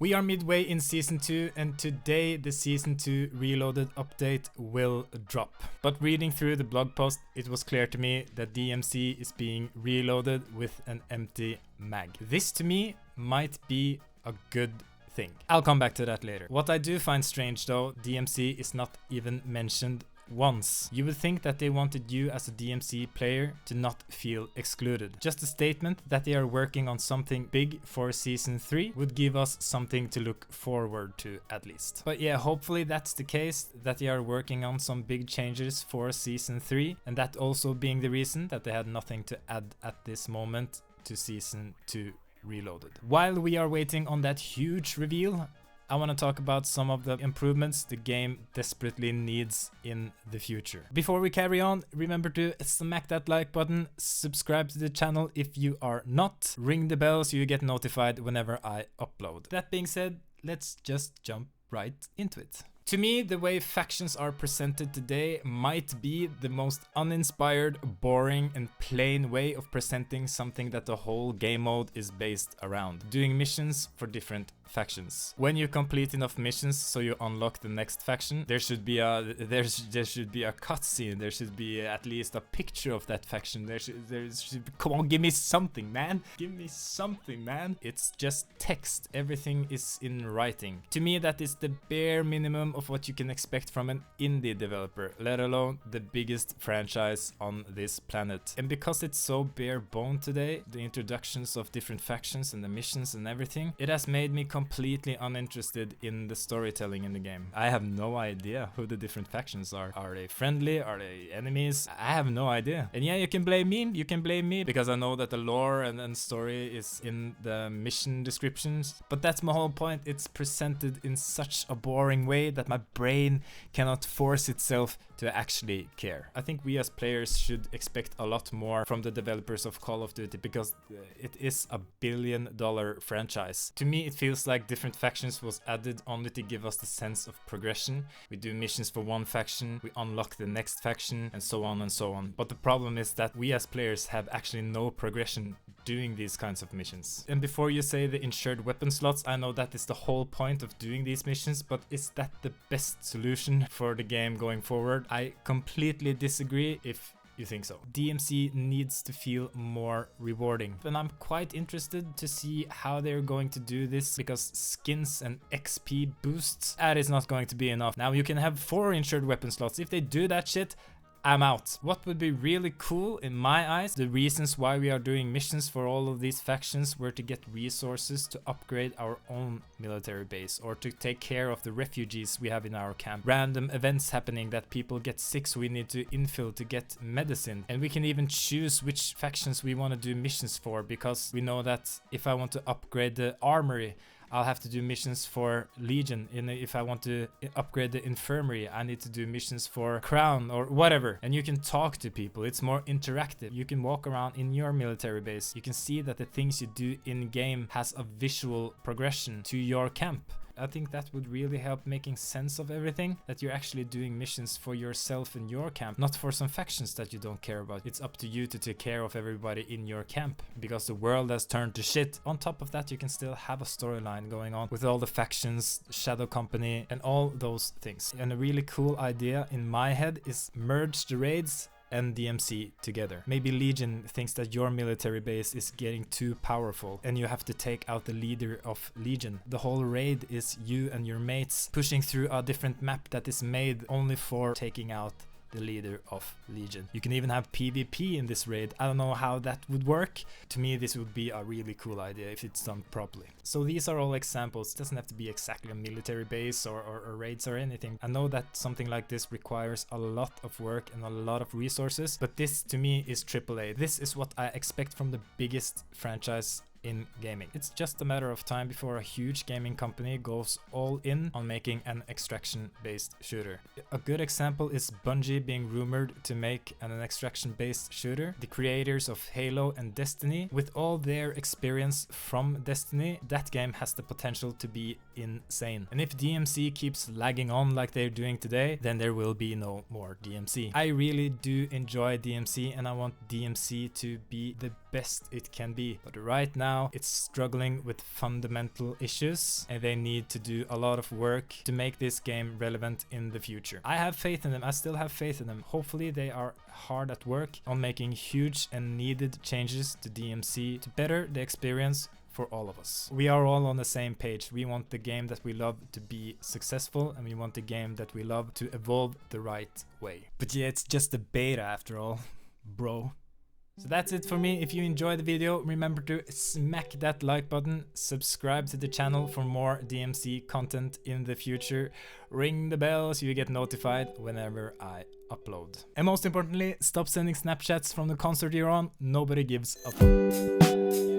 We are midway in Season 2 and today the Season 2 Reloaded update will drop. But reading through the blog post, it was clear to me that DMZ is being reloaded with an empty mag. This to me might be a good thing. I'll come back to that later. What I do find strange though, DMZ is not even mentioned once. You would think that they wanted you as a DMZ player to not feel excluded. Just a statement that they are working on something big for Season 3 would give us something to look forward to at least. But yeah, hopefully that's the case, that they are working on some big changes for Season 3, and that also being the reason that they had nothing to add at this moment to Season 2 Reloaded. While we are waiting on that huge reveal, I want to talk about some of the improvements the game desperately needs in the future. Before we carry on, remember to smack that like button, subscribe to the channel if you are not, ring the bell so you get notified whenever I upload. That being said, let's just jump right into it. To me, the way factions are presented today might be the most uninspired, boring and plain way of presenting something that the whole game mode is based around. Doing missions for different factions. When you complete enough missions so you unlock the next faction, there should be a cutscene, there should be at least a picture of that faction. There should be, come on, give me something, man. Give me something, man. It's just text. Everything is in writing. To me, that is the bare minimum of what you can expect from an indie developer, let alone the biggest franchise on this planet. And because it's so bare bone today, the introductions of different factions and the missions and everything, it has made me completely uninterested in the storytelling in the game. I have no idea who the different factions are. Are they friendly? Are they enemies? I have no idea. And yeah, you can blame me because I know that the lore and story is in the mission descriptions. But that's my whole point. It's presented in such a boring way that my brain cannot force itself to actually care. I think we as players should expect a lot more from the developers of Call of Duty because it is a billion-dollar franchise. To me, it feels like different factions was added only to give us the sense of progression. We do missions for one faction, we unlock the next faction, and so on and so on. But the problem is that we as players have actually no progression doing these kinds of missions. And before you say the insured weapon slots, I know that is the whole point of doing these missions, but is that the best solution for the game going forward? I completely disagree if you think so. DMZ needs to feel more rewarding, and I'm quite interested to see how they're going to do this, because skins and XP boosts, that is not going to be enough. Now you can have 4 insured weapon slots. If they do that shit, I'm out. What would be really cool in my eyes, the reasons why we are doing missions for all of these factions were to get resources to upgrade our own military base or to take care of the refugees we have in our camp. Random events happening that people get sick, so we need to infill to get medicine. And we can even choose which factions we want to do missions for, because we know that if I want to upgrade the armory, I'll have to do missions for Legion. If I want to upgrade the infirmary, I need to do missions for Crown or whatever. And you can talk to people. It's more interactive. You can walk around in your military base. You can see that the things you do in game has a visual progression to your camp. I think that would really help making sense of everything, that you're actually doing missions for yourself in your camp, not for some factions that you don't care about. It's up to you to take care of everybody in your camp, because the world has turned to shit. On top of that, you can still have a storyline going on with all the factions, Shadow Company, and all those things. And a really cool idea in my head is merge the raids and DMZ together. Maybe Legion thinks that your military base is getting too powerful and you have to take out the leader of Legion. The whole raid is you and your mates pushing through a different map that is made only for taking out the leader of Legion. You can even have PvP in this raid. I don't know how that would work. To me, this would be a really cool idea if it's done properly. So these are all examples. It doesn't have to be exactly a military base or raids or anything. I know that something like this requires a lot of work and a lot of resources, but this to me is AAA. This is what I expect from the biggest franchise in gaming. It's just a matter of time before a huge gaming company goes all in on making an extraction-based shooter. A good example is Bungie being rumored to make an extraction-based shooter. The creators of Halo and Destiny, with all their experience from Destiny, that game has the potential to be insane. And if DMZ keeps lagging on like they're doing today, then there will be no more DMZ. I really do enjoy DMZ, and I want DMZ to be the best it can be. But right now it's struggling with fundamental issues, and they need to do a lot of work to make this game relevant in the future. I have faith in them. I still have faith in them. Hopefully they are hard at work on making huge and needed changes to DMZ to better the experience for all of us. We are all on the same page. We want the game that we love to be successful, and we want the game that we love to evolve the right way. But yeah, it's just a beta after all, bro. So that's it for me. If you enjoyed the video, remember to smack that like button, subscribe to the channel for more DMZ content in the future, ring the bell so you get notified whenever I upload. And most importantly, stop sending Snapchats from the concert you're on. Nobody gives a fuck.